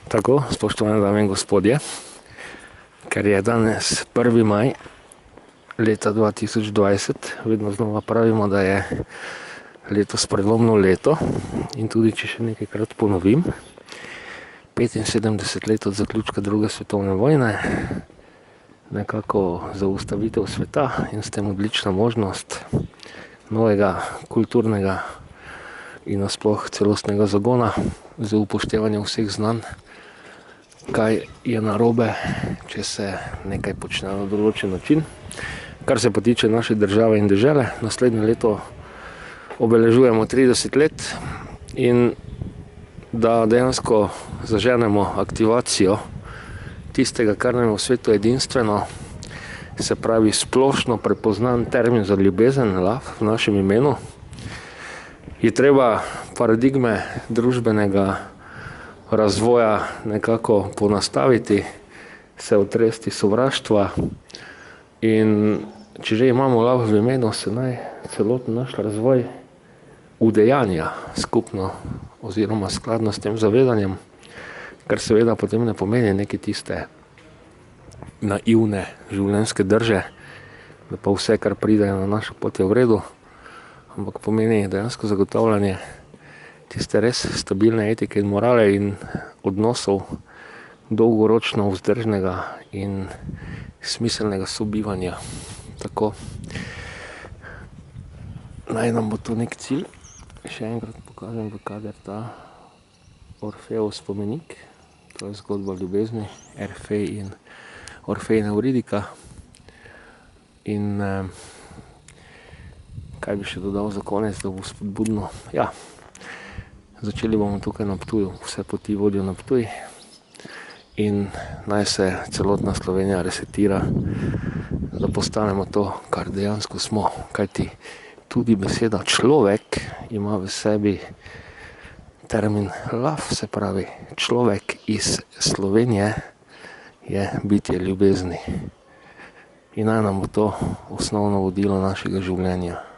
Tako, spoštovane dame in gospodje, ker je danes 1. maj leta 2020, vedno znova pravimo, da je letos prelomno leto in tudi, če še nekajkrat ponovim, 75 let od zaključka druge svetovne vojne, nekako zaustavitev sveta in s tem odlična možnost novega kulturnega in nasploh celostnega zagona z upoštevanjem vseh znanj, kaj je narobe, če se nekaj počne na določen način. Kar se pa tiče naše države in dežele, naslednje leto obeležujemo 30 let in da dejansko zaženemo aktivacijo tistega, kar nam je v svetu edinstveno, se pravi splošno prepoznan termin za ljubezen, love, v našem imenu, je treba paradigme družbenega razvoja nekako ponastaviti, se otresti sovraštva in če že imamo love v imenu, se naj celoten naš razvoj udejanja skupno oziroma skladno s tem zavedanjem, kar seveda potem ne pomeni neke tiste naivne življenjske drže, da pa vse, kar pride na našo pot, je v redu, ampak pomeni dejansko zagotavljanje tiste res stabilne etike in morale in odnosov dolgoročno vzdržnega in smiselnega sobivanja. Tako, naj nam bo to nek cilj. Še enkrat pokažem, v kader ta Orfejev spomenik, to je zgodba ljubezni, Orfej in Orfejna Euridika. In kaj bi še dodal za konec, da bo spodbudno? Ja, začeli bomo tukaj na Ptuju, vse poti vodijo na Ptuj in naj se celotna Slovenija resetira, da postanemo to, kar dejansko smo, kajti tudi beseda človek ima v sebi termin love, se pravi človek iz Slovenije je bitje ljubezni in naj nam bo to osnovno vodilo našega življenja.